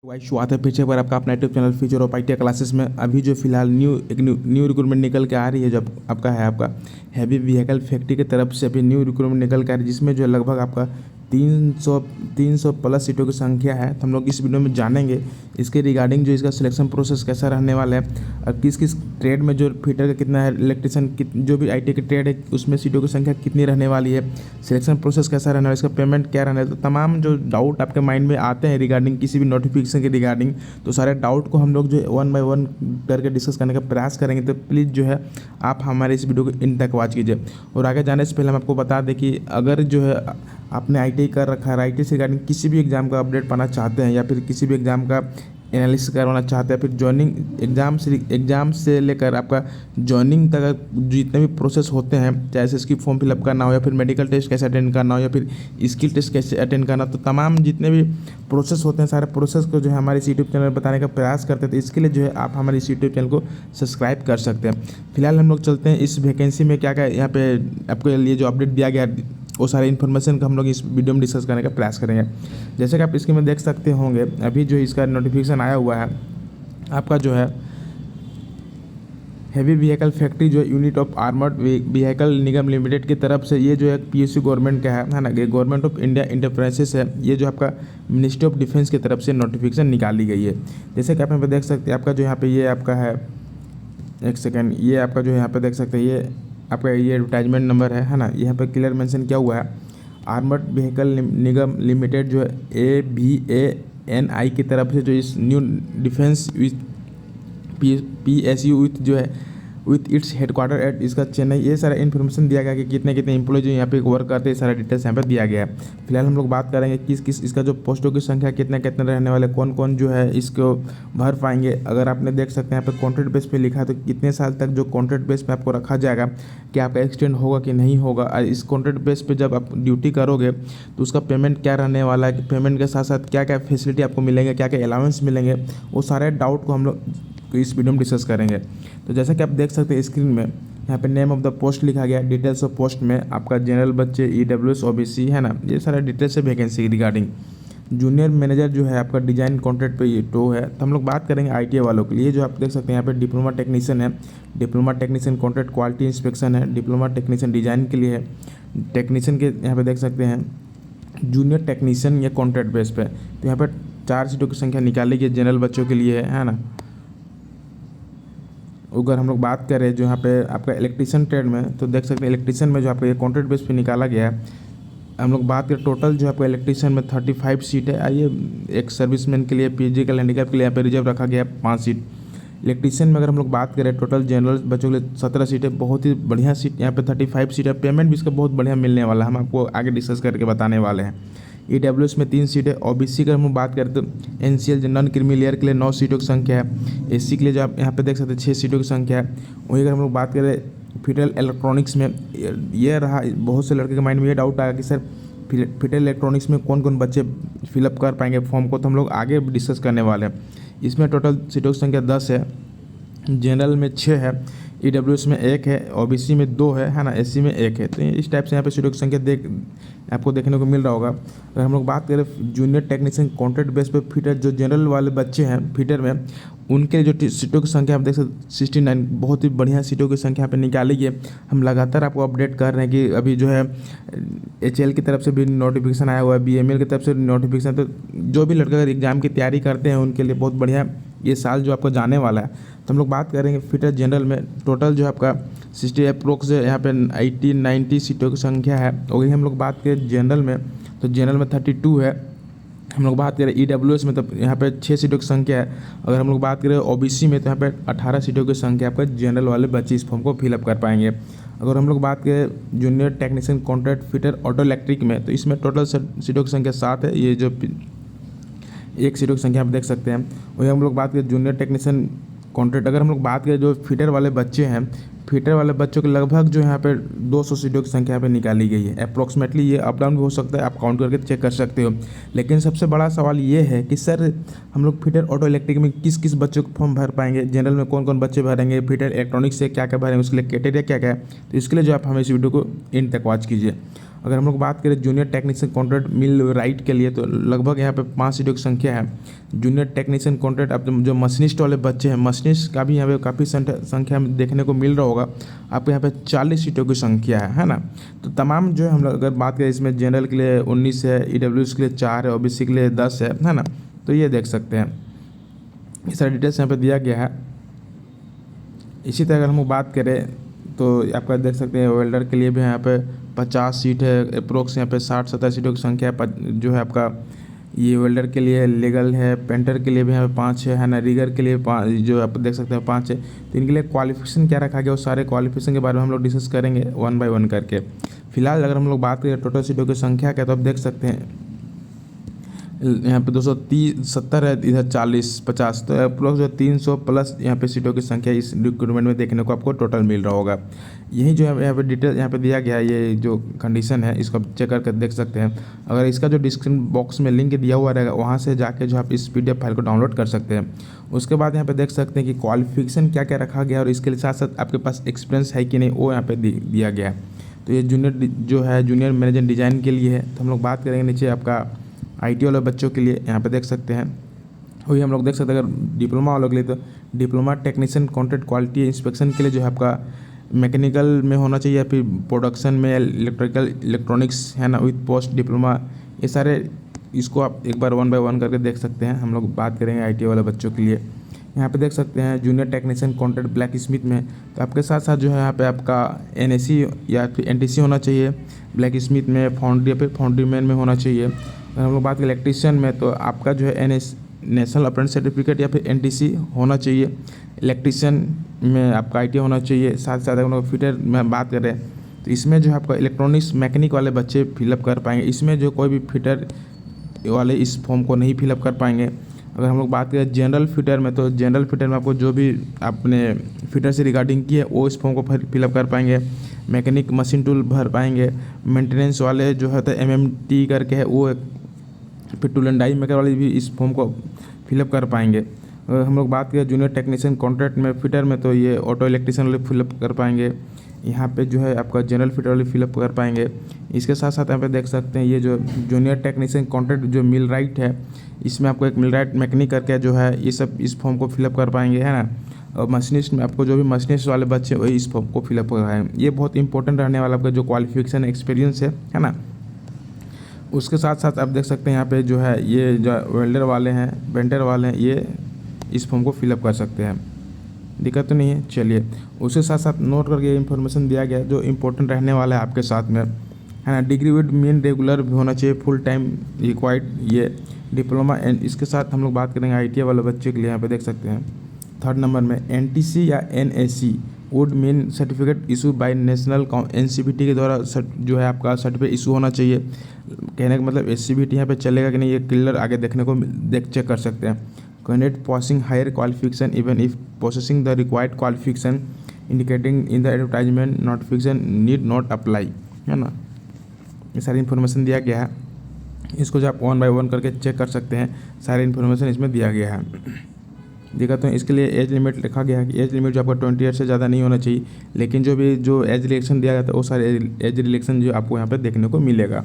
Vice स्वागत है पीछे पर आपका अपना YouTube channel future of IT classes में। अभी जो फिलहाल न्यू रिक्रूटमेंट निकल के आ रही है, जो आपका हैवी व्हीकल फैक्ट्री की तरफ से अभी न्यू रिक्रूटमेंट निकल के आ रही है, जिसमें जो है लगभग आपका 300 प्लस सीटों की संख्या है। तो हम लोग इस वीडियो में जानेंगे इसके रिगार्डिंग जो इसका सिलेक्शन प्रोसेस कैसा रहने वाला है और किस किस ट्रेड में जो फिटर का कितना है, इलेक्ट्रिशियन जो भी आईटी की ट्रेड है उसमें सीटों की संख्या कितनी रहने वाली है, सिलेक्शन प्रोसेस कैसा रहने वाला है, इसका पेमेंट क्या रहने वाला है। तो तमाम जो डाउट आपके माइंड में आते हैं रिगार्डिंग किसी भी नोटिफिकेशन के रिगार्डिंग, तो सारे डाउट को हम लोग जो वन बाय वन करके डिस्कस करने का प्रयास करेंगे। तो प्लीज़ जो है आप हमारे इस वीडियो को इन तक वॉच कीजिए। और आगे जाने से पहले हम आपको बता दें कि अगर जो है आपने आईटीआई कर रखा है, आईटी से रिगार्डिंग किसी भी एग्ज़ाम का अपडेट पाना चाहते हैं या फिर किसी भी एग्ज़ाम का एनालिसिस करवाना चाहते हैं, फिर जॉइनिंग एग्ज़ाम से लेकर आपका जॉइनिंग तक जितने भी प्रोसेस होते हैं, चाहे इसकी फॉर्म फिलअप करना हो या फिर मेडिकल टेस्ट कैसे अटेंड करना हो या फिर स्किल टेस्ट कैसे अटेंड करना, तो तमाम जितने भी प्रोसेस होते हैं सारे प्रोसेस को जो है हमारे इस यूट्यूब चैनल पर बताने का प्रयास करते हैं। तो इसके लिए जो है आप हमारे इस यूट्यूब चैनल को सब्सक्राइब कर सकते हैं। फिलहाल हम लोग चलते हैं इस वैकेंसी में क्या क्या यहाँ पे आपके लिए जो अपडेट दिया गया वो सारे इन्फॉर्मेशन का हम लोग इस वीडियो में डिस्कस करने का प्रयास करेंगे। जैसे कि आप इसके में देख सकते होंगे, अभी जो इसका नोटिफिकेशन आया हुआ है आपका जो है हैवी व्हीकल फैक्ट्री जो unit of armoured vehicle Nigam limited की तरफ से, ये जो है पीएसयू गवर्नमेंट का है ना, ये गवर्नमेंट ऑफ इंडिया इंटरप्राइजेस है। ये जो आपका मिनिस्ट्री ऑफ डिफेंस की तरफ से नोटिफिकेशन निकाली गई है। जैसे कि आप यहाँ पे देख सकते हैं, आपका जो यहाँ पे ये आपका है, एक सेकेंड, ये आपका जो यहाँ पे देख सकते हैं, ये आपका ये एडवर्टाइजमेंट नंबर है ना, यहाँ पे क्लियर मेंशन किया हुआ है आर्मर्ड व्हीकल निगम लिमिटेड जो है AVANI की तरफ से जो इस new defence with PSU with जो है विथ इट्स हेडक्वार्टर एट इसका चेन्नई, ये सारा इन्फॉर्मेशन दिया गया कि कितने कितने एम्प्लॉय जो यहाँ पे वर्क करते हैं, सारा डिटेल्स यहाँ पे दिया गया है। फिलहाल हम लोग बात करेंगे किस किस इसका जो पोस्टों की संख्या कितने कितने रहने वाले, कौन कौन जो है इसको भर पाएंगे। अगर आपने देख सकते हैं यहाँ पे कॉन्ट्रैक्ट बेस पे लिखा है, तो कितने साल तक जो कॉन्ट्रैक्ट बेस पे आपको रखा जाएगा, कि आपका एक्सटेंड होगा कि नहीं होगा, और इस कॉन्ट्रैक्ट बेस पे जब आप ड्यूटी करोगे तो उसका पेमेंट क्या रहने वाला है, पेमेंट के साथ साथ क्या क्या फैसिलिटी आपको मिलेंगे, क्या क्या अलाउंस मिलेंगे, वो सारे डाउट को हम लोग इस वीडियो में डिस्कस करेंगे। तो जैसा कि आप देख सकते हैं स्क्रीन में यहाँ पे नेम ऑफ द पोस्ट लिखा गया, डिटेल्स ऑफ पोस्ट में आपका जनरल बच्चे EWS OBC है ना, ये सारा डिटेल्स है वैकेंसी रिगार्डिंग। जूनियर मैनेजर जो है आपका डिजाइन कॉन्ट्रैक्ट पे ये टो है। तो हम लोग बात करेंगे ITA वालों के लिए, जो आप देख सकते हैं यहाँ पे डिप्लोमा टेक्नीशियन है, diploma technician contract quality inspection है, डिप्लोमा टेक्नीशियन डिजाइन के लिए है, टेक्नीशियन के यहाँ पे देख सकते हैं जूनियर टेक्नीशियन या कॉन्ट्रैक्ट बेस पे। तो यहाँ पर 4 सीटों की संख्या निकाली गई जनरल बच्चों के लिए है ना। अगर हम लोग बात करें जो यहाँ पे आपका इलेक्ट्रिशियन ट्रेड में, तो देख सकते हैं इलेक्ट्रिशियन में जो आपका ये कॉन्ट्रैक्ट बेस पे निकाला गया है। हम लोग बात करें टोटल जो आपका इलेक्ट्रिशियन में 35 सीट है। आइए, एक सर्विसमैन के लिए फिजिकल हैंडीकैप के लिए यहाँ पे रिजर्व रखा गया है 5 सीट। इलेक्ट्रिशियन में अगर हम लोग बात करें टोटल जनरल बच्चों के लिए 17 सीट है, बहुत ही बढ़िया सीट यहाँ पे 35 सीट है। पेमेंट भी इसका बहुत बढ़िया मिलने वाला है, हम आपको आगे डिस्कस करके बताने वाले हैं। EWS में 3 सीट है। OBC का हम बात करें तो NCL जनरल क्रीमी लेयर के लिए 9 सीटों की संख्या है। SC के लिए जो आप यहाँ पे देख सकते हैं 6 सीटों की संख्या है। वहीं अगर हम लोग बात करें फिटर इलेक्ट्रॉनिक्स में, ये रहा, बहुत से लड़के के माइंड में ये डाउट आया कि सर फिटर इलेक्ट्रॉनिक्स में कौन कौन बच्चे फिलअप कर पाएंगे फॉर्म को, तो हम लोग आगे डिस्कस करने वाले हैं। इसमें टोटल सीटों की संख्या 10 है, जनरल में 6 है, EWS में 1 है, OBC में 2 है ना, SC में 1 है। तो इस टाइप से यहाँ पे सीटों की संख्या आपको देखने को मिल रहा होगा। अगर हम लोग बात करें जूनियर टेक्नीशियन कॉन्ट्रैक्ट बेस पे फिटर, जो जनरल वाले बच्चे हैं फिटर में, उनके जो सीटों की संख्या आप देख सकते 69, बहुत ही बढ़िया सीटों की संख्या यहाँ पे निकाली गई है। हम लगातार आपको अपडेट कर रहे हैं कि अभी जो है HL की तरफ से भी नोटिफिकेशन आया हुआ है, BML की तरफ से नोटिफिकेशन। तो जो भी लड़का अगर एग्ज़ाम की तैयारी करते हैं उनके लिए बहुत बढ़िया ये साल जो आपको जाने वाला है। तो हम लोग बात करेंगे फिटर जनरल में टोटल जो आपका 60 अप्रोक्स यहाँ पे 80-90 सीटों की संख्या है। वही हम लोग बात करें जनरल में, तो जनरल में 32 है। हम लोग बात करें EWS में, तो यहाँ पे 6 सीटों की संख्या है। अगर हम लोग बात करें OBC में, तो यहाँ पे 18 सीटों की संख्या आपका जनरल वाले बच्चे इस फॉर्म को फिलअप कर पाएंगे। अगर हम लोग बात करें junior technician contract fitter auto electric में, तो इसमें टोटल सीटों की संख्या 7 है। ये जो 1 सीटों की संख्या आप देख सकते हैं। वही हम लोग बात करें जूनियर टेक्नीशियन कॉन्ट्रैक्ट, अगर हम लोग बात करें जो फिटर वाले बच्चे हैं, फिटर वाले बच्चों के लगभग जो यहाँ पे 200 सीटों की संख्या पे निकाली गई है। अप्रॉक्सीमेटली ये अप डाउन भी हो सकता है, आप काउंट करके चेक कर सकते हो। लेकिन सबसे बड़ा सवाल ये है कि सर हम लोग फिटर ऑटो इलेक्ट्रिक में किस किस बच्चों को फॉर्म भर पाएंगे, जनरल में कौन कौन बच्चे भरेंगे, फिटर इलेक्ट्रॉनिक्स से क्या क्या भरेंगे, उसके लिए क्राइटेरिया क्या क्या है। तो इसके लिए जो आप हमें इस वीडियो को इन तक वॉच कीजिए। अगर हम लोग बात करें जूनियर टेक्नीशियन कॉन्ट्रैक्ट मिल राइट के लिए, तो लगभग यहाँ पे 5 सीटों की संख्या है। जूनियर टेक्नीशियन कॉन्ट्रैक्ट अब जो मशीनिस्ट वाले बच्चे हैं, मशीनिस्ट का भी यहाँ पे काफ़ी संख्या में देखने को मिल रहा होगा। आपको यहाँ पे 40 सीटों की संख्या है ना। तो तमाम जो है हम लोग अगर बात करें, इसमें जनरल के लिए 19 है, EWS के लिए 4 है, OBC के लिए 10 है ना। तो ये देख सकते हैं, ये सारी डिटेल्स यहाँ पे दिया गया है। इसी तरह अगर हम लोग बात करें तो आपका देख सकते हैं वेल्डर के लिए भी यहाँ पे 50 सीट है, अप्रोक्स यहाँ पे 60-70 सीटों की संख्या जो है आपका ये वेल्डर के लिए लीगल है। पेंटर के लिए भी यहाँ पे 5 है ना। रिगर के लिए 5, जो आप देख सकते हैं 5 है। तो इनके लिए क्वालिफिकेशन क्या रखा गया, वो सारे क्वालिफिकेशन के बारे में हम लोग डिस्कस करेंगे 1 बाय 1 करके। फिलहाल अगर हम लोग बात करें टोटल सीटों की संख्या क्या, तो आप देख सकते हैं यहाँ पे 270 है, इधर 40-50, तो अप्रोक्स जो 300 प्लस यहाँ पे सीटों की संख्या इस रिक्रूटमेंट में देखने को आपको टोटल मिल रहा होगा। यही जो है यहाँ पे डिटेल यहाँ पे दिया गया है, ये जो कंडीशन है इसको आप चेक करके देख सकते हैं। अगर इसका जो डिस्क्रिप्शन बॉक्स में लिंक दिया हुआ रहेगा, वहाँ से जाके जो आप इस PDF फाइल को डाउनलोड कर सकते हैं। उसके बाद यहाँ पे देख सकते हैं कि क्वालिफिकेशन क्या क्या रखा गया और इसके साथ साथ आपके पास एक्सपीरियंस है कि नहीं, वो यहाँ पे दिया गया है। तो ये जूनियर जो है जूनियर मैनेजर डिज़ाइन के लिए है। तो हम लोग बात करेंगे नीचे आपका IT वाले बच्चों के लिए, यहाँ पे देख सकते हैं। वही हम लोग देख सकते हैं अगर डिप्लोमा वालों के लिए, तो diploma technician contract quality inspection के लिए जो है आपका मैकेनिकल में होना चाहिए, या फिर प्रोडक्शन में इलेक्ट्रिकल इलेक्ट्रॉनिक्स है ना, विथ पोस्ट डिप्लोमा। ये सारे इसको आप एक बार 1 बाय 1 करके देख सकते हैं। हम लोग बात करेंगे IT वाले बच्चों के लिए। यहाँ पे देख सकते हैं junior technician contract black Smith में, तो आपके साथ साथ जो है यहाँ पे आपका NSE या फिर NTC होना चाहिए ब्लैक स्मिथ में, फाउंड्री या फिर फाउंड्री मैन में होना चाहिए। अगर हम लोग बात करें इलेक्ट्रीशियन में, तो आपका जो है नेशनल अप्रेंटिस सर्टिफिकेट या फिर NTC होना चाहिए। इलेक्ट्रीशियन में आपका IT होना चाहिए। साथ साथ अगर हम लोग फिटर में बात करें, तो इसमें जो है आपका इलेक्ट्रॉनिक्स मैकेनिक वाले बच्चे फिलअप कर पाएंगे। इसमें जो कोई भी फिटर वाले इस फॉर्म को नहीं फिलअप कर पाएंगे। अगर हम लोग बात करें जनरल फिटर में, तो जनरल फिटर में आपको जो भी आपने फिटर से रिगार्डिंग की है वो इस फॉर्म को फिलअप कर पाएंगे। मैकेनिक मशीन टूल भर पाएंगे। मेंटेनेंस वाले जो है तो MMT करके है वो, फिर टूल एंड डाई मेकर वाले भी इस फॉर्म को फिलअप कर पाएंगे। अगर हम लोग बात करें जूनियर टेक्नीशियन कॉन्ट्रैक्ट में फिटर में, तो ये ऑटो इलेक्ट्रीशियन वाले फिलअप कर पाएंगे। यहाँ पे जो है आपका जनरल फिटर वाले फिलअप कर पाएंगे। इसके साथ साथ यहाँ पे देख सकते हैं ये जो जूनियर टेक्नीशियन कॉन्ट्रैक्ट जो मिल राइट है, इसमें आपको एक मिल राइट मैकेनिक करके जो है ये सब इस फॉर्म को फिलअप कर पाएंगे, है ना। और मशीनिस्ट में आपको जो भी मशीनिस्ट वाले बच्चे वही इस फॉर्म को फिलअप कर पाएंगे। ये बहुत इंपॉर्टेंट रहने वाला आपका जो क्वालिफिकेशन एक्सपीरियंस है ना। उसके साथ साथ आप देख सकते हैं यहाँ पे जो है ये जो वेल्डर वाले हैं, पेंटर वाले हैं, ये इस फॉर्म को फिलअप कर सकते हैं। दिक्कत तो नहीं है। चलिए, उसके साथ साथ नोट करके इन्फॉर्मेशन दिया गया जो इंपॉर्टेंट रहने वाला है आपके साथ में, है ना। डिग्री विद मीन रेगुलर भी होना चाहिए, फुल टाइम रिक्वायर्ड ये डिप्लोमा। एंड इसके साथ हम लोग बात करेंगे ITI वाले बच्चे के लिए। यहाँ पे देख सकते हैं 3rd नंबर में NTC या NAC would mean certificate issue bye national NCVT के द्वारा जो है आपका सर्टिफिकेट इशू होना चाहिए। कहने का मतलब SCVT यहाँ पे चलेगा कि नहीं, ये क्लियर आगे देखने को चेक कर सकते हैं। Candidate passing higher qualification even if possessing the required qualification indicating in the advertisement notification need not apply, है ना। ये सारी इन्फॉर्मेशन दिया गया है। इसको जो आप 1 बाय 1 करके चेक कर सकते हैं। सारी इन्फॉर्मेशन इसमें दिया गया है। देखा तो इसके लिए एज लिमिट लिखा गया है कि एज लिमिट जो आपका 20 ईयर से ज़्यादा नहीं होना चाहिए, लेकिन जो एज रिलेक्शन दिया जाता है वो सारे एज रिलेक्शन जो आपको यहाँ पे देखने को मिलेगा।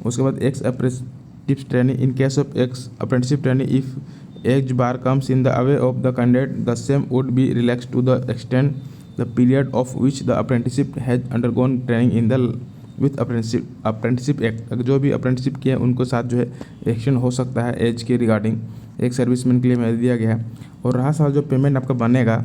उसके बाद ex apprentice training in case of ex apprenticeship training if age bar comes in the away of the candidate the same would be relax to the extend the period of which the apprenticeship has undergone training in the with apprenticeship act. जो भी apprenticeship किए हैं उनको साथ जो है extend हो सकता है एज के रिगार्डिंग। एक सर्विसमैन के लिए मैं दिया गया है। और रहा सवाल जो पेमेंट आपका बनेगा,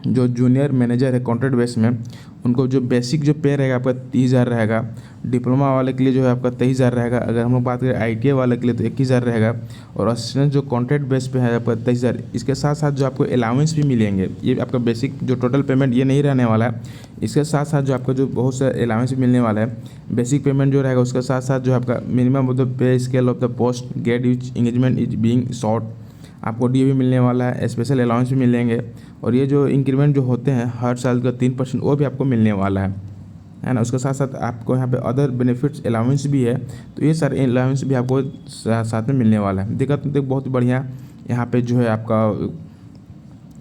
जो जूनियर मैनेजर है कॉन्ट्रैक्ट बेस में, उनको जो बेसिक जो पे रहेगा आपका 30,000 रहेगा। डिप्लोमा वाले के लिए जो है आपका 23,000 रहेगा। अगर हम लोग बात करें ITI वाले के लिए तो 21,000 रहेगा। और असिस्टेंट जो कॉन्ट्रैक्ट बेस पे है आपका 23,000। इसके साथ साथ जो आपको अलाउंस भी मिलेंगे, ये आपका बेसिक जो टोटल पेमेंट ये नहीं रहने वाला है। इसके साथ साथ जो आपका जो बहुत से अलाउंस भी मिलने वाला है। बेसिक पेमेंट जो रहेगा उसके साथ साथ जो आपका minimum of the pay scale of the post gate which engagement is being short, आपको DA भी मिलने वाला है, स्पेशल अलाउंस भी मिलेंगे। और ये जो इंक्रीमेंट जो होते हैं हर साल का 3% वो भी आपको मिलने वाला है ना। उसके साथ साथ आपको यहाँ पे अदर बेनिफिट्स अलाउंस भी है, तो ये सारे अलाउंस भी आपको साथ में मिलने वाला है। देखा तो बहुत बढ़िया यहाँ पे जो है आपका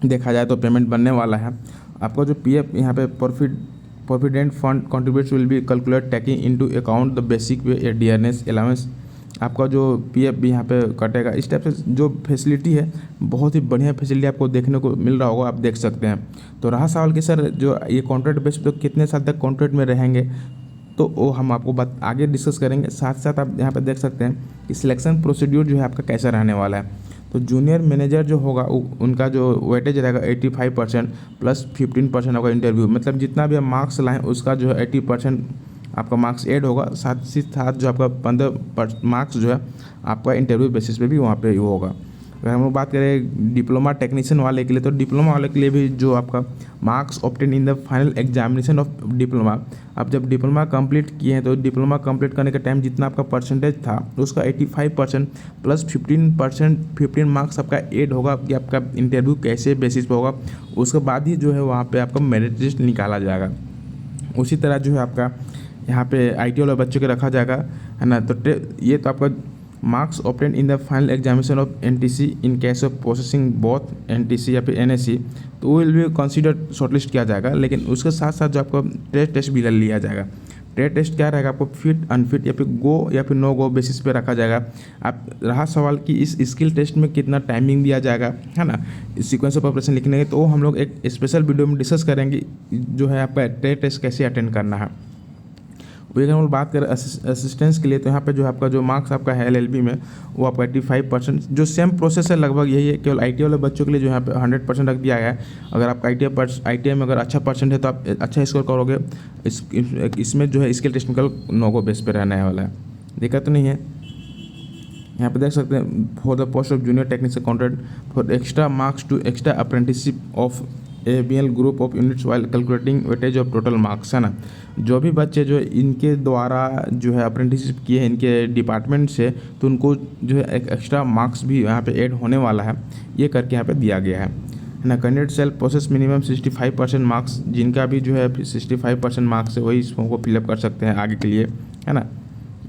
देखा जाए तो पेमेंट बनने वाला है। आपका जो PF यहाँ पे profit provident fund contributes will be calculate taking into account the basic पे डियरनेस अलाउंस। आपका जो पीएफ भी यहाँ पे कटेगा। इस टाइप से जो फैसिलिटी है, बहुत ही बढ़िया फैसिलिटी आपको देखने को मिल रहा होगा, आप देख सकते हैं। तो रहा सवाल कि सर जो ये कॉन्ट्रैक्ट बेस तो कितने साल तक कॉन्ट्रैक्ट में रहेंगे, तो वो हम आपको बात आगे डिस्कस करेंगे। साथ साथ आप यहाँ पे देख सकते हैं कि सिलेक्शन प्रोसीड्यूर जो है आपका कैसा रहने वाला है। तो जूनियर मैनेजर जो होगा उनका जो वेटेज रहेगा 85% प्लस 15% होगा इंटरव्यू, मतलब जितना भी आप मार्क्स लाएँ उसका जो है 80% आपका मार्क्स ऐड होगा। साथ ही साथ जो आपका 15 मार्क्स जो है आपका इंटरव्यू बेसिस पे भी वहाँ पे होगा। अगर हम लोग बात करें डिप्लोमा टेक्नीशियन वाले के लिए, तो डिप्लोमा वाले के लिए भी जो आपका marks obtain in the final examination of diploma, आप जब डिप्लोमा कंप्लीट किए हैं तो डिप्लोमा कंप्लीट करने के टाइम जितना आपका परसेंटेज था उसका 85% प्लस 15 मार्क्स आपका ऐड होगा कि आपका इंटरव्यू कैसे बेसिस पे होगा। उसके बाद ही जो है वहाँ पर आपका मेरिट लिस्ट निकाला जाएगा। उसी तरह जो है आपका यहाँ पे आईटी वाले बच्चों के रखा जाएगा, है ना। तो ये तो आपका marks obtain in the final examination of NTC in case of processing both NTC या फिर एनएससी, तो वो विल बी कंसीडर्ड शॉर्टलिस्ट किया जाएगा। लेकिन उसके साथ साथ जो आपका ट्रेड टेस्ट भी लिया जाएगा। ट्रेड टेस्ट क्या रहेगा, आपको फिट अनफिट या फिर गो या फिर नो गो बेसिस पे रखा जाएगा। आप रहा सवाल कि इस स्किल टेस्ट में कितना टाइमिंग दिया जाएगा, है ना, इस सीक्वेंस ऑफ ऑपरेशन लिखने के, तो हम लोग एक स्पेशल वीडियो में डिस्कस करेंगे जो है आपका ट्रेड टेस्ट कैसे अटेंड करना है। वही अगर हम लोग बात करें असिस्टेंस के लिए, तो यहाँ पे जो आपका जो मार्क्स आपका है एलएलबी में वो आपका 85%, जो सेम प्रोसेस है लगभग यही है, केवल आईटीआई वाले बच्चों के लिए जो यहाँ पे 100% रख दिया गया है। अगर आपका आईटीआई में अगर अच्छा परसेंट है तो आप अच्छा स्कोर करोगे। इसमें जो है स्किल टेक्निकल नोगो बेस पे रहने वाला है, दिक्कत तो नहीं है। यहाँ पे देख सकते हैं for the post of junior technician contract for extra marks to extra apprenticeship of ABL group of units while calculating weightage of total marks, है ना। जो भी बच्चे जो इनके द्वारा जो है अप्रेंटिसशिप किए हैं इनके डिपार्टमेंट से, तो उनको जो है एक एक्स्ट्रा मार्क्स भी यहाँ पे ऐड होने वाला है, ये करके यहाँ पे दिया गया है ना। Candidate self process minimum 65% marks, जिनका भी जो है 65% मार्क्स है वही इस फॉर्म को फिलअप कर सकते हैं आगे के लिए, है ना।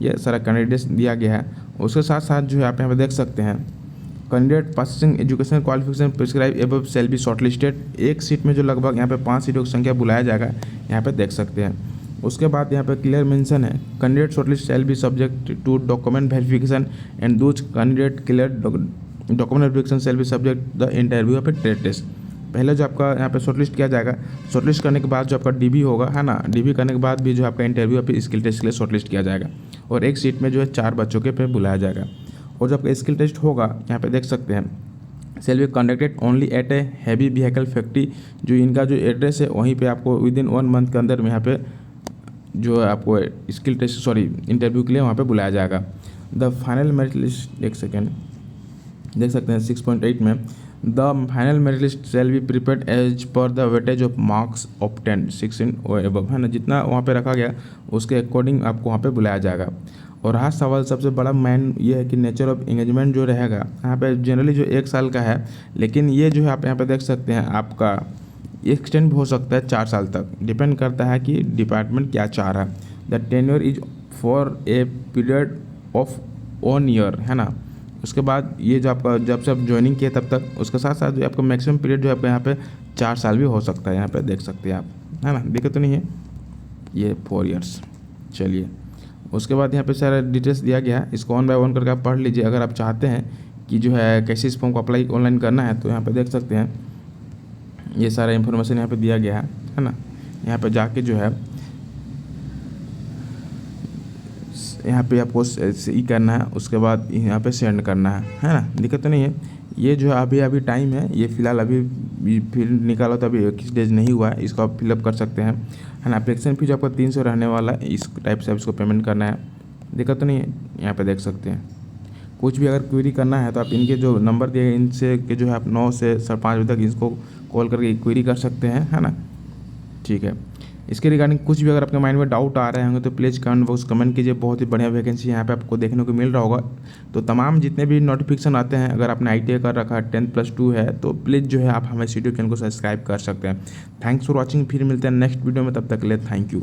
ये सारा कैंडिडेट्स दिया गया है। उसके साथ साथ जो है आप यहाँ पे देख सकते हैं candidate passing education qualification prescribe above shall be shortlisted. एक सीट में जो लगभग यहाँ पे 5 सीटों की संख्या बुलाया जाएगा, यहाँ पे देख सकते हैं। उसके बाद यहाँ पे क्लियर मेंशन है candidate shortlist shall be subject to document verification and those candidate clear document verification shall be subject the interview या फिर ट्रेड टेस्ट। पहले जो आपका यहाँ पे शॉर्टलिस्ट किया जाएगा, शॉर्टलिस्ट करने के बाद जो आपका डीबी होगा, है ना, डीबी करने के बाद भी जो आपका इंटरव्यू या फिर स्किल टेस्ट के लिए शॉर्टलिस्ट किया जाएगा। और एक सीट में जो है 4 बच्चों के पे बुलाया जाएगा। और जो आपका स्किल टेस्ट होगा यहाँ पे देख सकते हैं shall be conducted only at a heavy vehicle factory, जो इनका जो एड्रेस है वहीं पे आपको विदिन 1 मंथ के अंदर में यहाँ पे जो है आपको स्किल टेस्ट इंटरव्यू के लिए वहाँ पे बुलाया जाएगा। द फाइनल मेरिट लिस्ट, एक सेकेंड, देख सकते हैं 6.8 में the final merit list shall be prepared as per the weightage of marks obtained 16 और एबव, है ना। जितना वहाँ पे रखा गया उसके अकॉर्डिंग आपको वहाँ पे बुलाया जाएगा। और रहा सवाल सबसे बड़ा मैन ये है कि नेचर ऑफ एंगेजमेंट जो रहेगा यहाँ पे जनरली जो 1 साल का है, लेकिन ये जो है आप यहाँ पे देख सकते हैं आपका एक्सटेंड भी हो सकता है 4 साल तक, डिपेंड करता है कि डिपार्टमेंट क्या चाह रहा है। The tenure is for a period of 1 year, है ना। उसके बाद ये जो आपका जब से आप ज्वाइनिंग किए तब तक, उसके साथ साथ जो आपका मैक्सिमम पीरियड जो आपका यहाँ पे 4 साल भी हो सकता है, यहाँ पे देख सकते हैं आप, है ना, दिक्कत तो नहीं है। ये 4 ईयर्स। चलिए उसके बाद यहाँ पे सारा डिटेल्स दिया गया है, इसको 1 बाय 1 करके आप पढ़ लीजिए। अगर आप चाहते हैं कि जो है कैसे इस फॉर्म को अप्लाई ऑनलाइन करना है, तो यहाँ पे देख सकते हैं ये सारा इन्फॉर्मेशन यहाँ पे दिया गया है ना। यहाँ पे जाके जो है यहाँ पे आपको ई करना है, उसके बाद यहाँ पे सेंड करना है ना, दिक्कत तो नहीं है। ये जो है अभी टाइम है, ये फिलहाल अभी फिर निकालो तो अभी 21 डेज नहीं हुआ है, इसको आप फिलअप कर सकते हैं, है ना। एप्लीकेशन फीस आपका 300 रहने वाला है, इस टाइप से इसको पेमेंट करना है, दिक्कत तो नहीं है। यहाँ पे देख सकते हैं कुछ भी अगर क्वेरी करना है तो आप इनके जो नंबर दिए हैं इनसे के जो है आप 9 से 5 बजे तक इसको कॉल करके क्वेरी कर सकते हैं, है ना, ठीक है। इसके रिगार्डिंग कुछ भी अगर आपके माइंड में डाउट आ रहे होंगे तो प्लीज़ कमेंट बॉक्स कमेंट कीजिए। बहुत ही बढ़िया वैकेंसी यहाँ पे आपको देखने को मिल रहा होगा। तो तमाम जितने भी नोटिफिकेशन आते हैं, अगर आपने ITI कर रखा है 10+2 है तो प्लीज़ जो है आप हमारे यूट्यूब चैनल को सब्सक्राइब कर सकते हैं। थैंक्स फॉर वॉचिंग, फिर मिलते हैं नेक्स्ट वीडियो में, तब तक के लिए थैंक यू।